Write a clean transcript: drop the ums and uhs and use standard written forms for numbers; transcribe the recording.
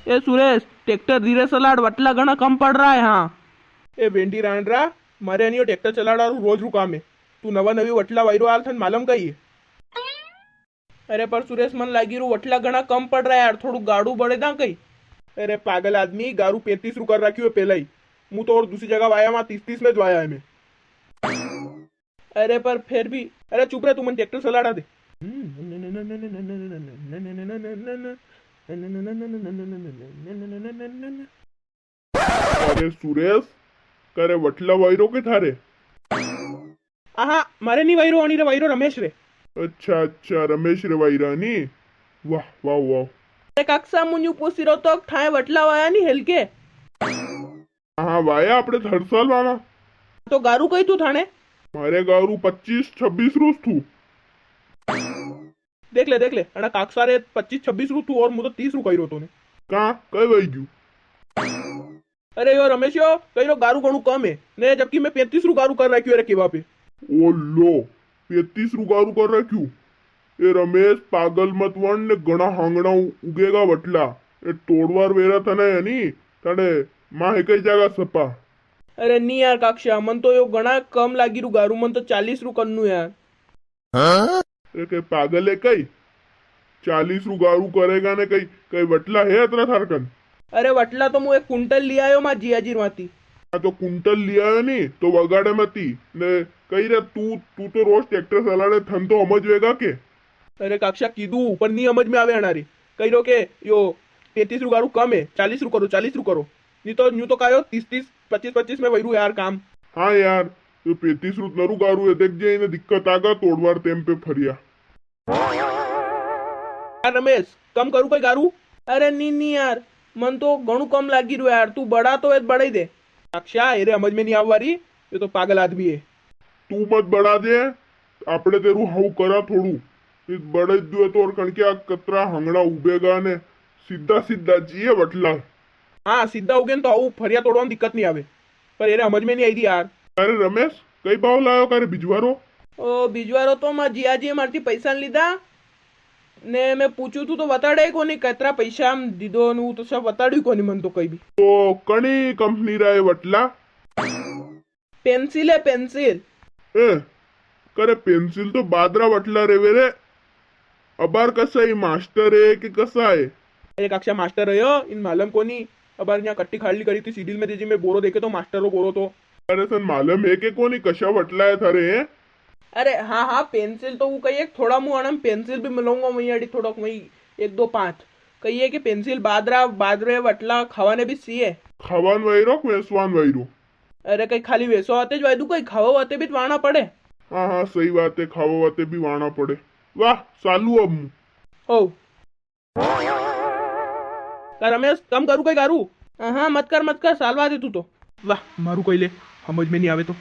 ए Suresh, tractor धीरे चलाड़, वटला घना कम पड़ रहा है। हाँ ए वेंटी रांडरा, मारे नहीं ट्रेक्टर चलाड़ारू रोज रू काम है। तू नवा नवी वटला वायरो आल थन मालूम कही है। अरे पर सुरेश, मन लागी रू वटला घना कम पड़ रहा है यार, थोड़ू गाड़ू बढ़े दा कई। अरे पागल आदमी, गारू 35 रू कर रखी है पहले ही। मुँह तो और दूसरी जगह वाया, वहां 30 में वाया है मैं। अरे पर फिर भी। अरे चुप रहे, तू मन ट्रैक्टर चलाड़ा दे। अरे सुरेश, करे वटला वायरो के थारे? आहा, मारे नहीं वायरो आनी रे, वायरो रमेश रे। अच्छा अच्छा, रमेश रे वायरानी। वाह वाह वाह। अरे कक्षा मुन्यू पूछी रहो तो ठाए वटला वाया नहीं हेलके। हाँ वाया अपने थरसाल वाला। तो गारू कही तू थाने? मारे गारू 25-26 रोज थू। देख ले अड़ा काकसा रे 25-26 रू तू और मुझे 30 रू कही रो तूने। कहाँ कई वही क्यों? अरे यो रमेश यो कही रो गारू घणू कम है ने, जबकि मैं 35 रू गारू कर रखी है रे केवा पे। ओ लो, 35 रू गारू कर रहा क्यों? ए रमेश पागल मत वन ने घना हांगना उगेगा वटला। ए तोड़वार वेरा था ना यानी ताड़े माँ एक ही जगह सपा। अरे नहीं यार काक्षा, मन तो यो घना कम लागी रू गारू, मन तो 40 रू कन्नू यार। ए कई पागल है कई? 40 रू गारू करेगा ने कई कई वटला है अतरा थारकन? अरे वटला तो मुझे एक कुंटल लिया आयो माँ जियाजी माती। हाँ तो कुंटल लिया है नहीं तो वगाड़े मती ने कही रे तू तू तो रोज ट्रैक्टर चलाने थन तो समझ वेगा के? अरे काक्षा कीधु पर नहीं समझ में आवे अनारी। कही रो के यो 33 रू गारू कम है, 40 रू करो, 40 रू करो। नहीं तो यूं तो कायो 30-30, 25-25 में वही यार काम। हाँ यार, तो 35 रू नरू गारू है, देख जे इन्हें दिक्कत आगा तोड़वार टेम पे फरिया। यार रमेश, कम करू कोई गारू? अरे नहीं यार, मन तो घणू कम लागी रू यार, तू बड़ा तो बड़ा ही दे। काक्षा अरे समझ में नहीं आववारी, ये तो पागल आदमी है। तू मत बढ़ा दे, आपड़े तेरू हाउ करा थोड़ू। इस बड़े दुए तो और कणके कतरा हंगड़ा उबेगा ने सीधा सीधा जिए वटला। हाँ सीधा हो गया तो आऊ फरिया तोड़वा दिक्कत नहीं आवे, पर ये समझ में नहीं आई थी यार। अरे रमेश, कई भाव लायो करे भिजवारो? ओ बीजवारो तो मां जियाजी मारती पैसा लीधा ने, मैं पूछू तू तो बताड़े कोनी कतरा पैसा हम दीदो नु, तो सब बताड़ू कोनी मन तो कई भी। तो कणी कंपनी रहे वटला? पेंसिल है पेंसिल। ए करे पेंसिल तो बादरा वटला रे वेरे। अबार कसा है, मास्टर है कि कसा है? एक कक्षा मास्टर है इन मालूम कोनी। अब यहाँ कट्टी खाड़ली करी थी सीडील में, तेजी में बोरो देखे तो मास्टर हो बोरो तो। अरे सन मालूम है कि कोनी कशा वटला है थारे हैं? अरे हाँ पेंसिल तो वो कही थोड़ा मुँह आना पेंसिल भी मिलूंगा वही अड़ी थोड़ा वही 1-2-5 कही कि पेंसिल बादरा बादरे वटला खावाने भी सी है। खावान वहीरो वेसवान वहीरो? अरे कहीं खाली वैसो आते जो वायदू कहीं खावा आते भी वाना पड़े। हाँ हाँ सही बात है, खावा वाते भी वाना पड़े। वाह सालू अब मुँह। ओ रमेश, कम करू कहीं गारू? हाँ मत कर सालवा दे तू तो। वाह मारू कोई ले, समझ में नहीं आवे तो।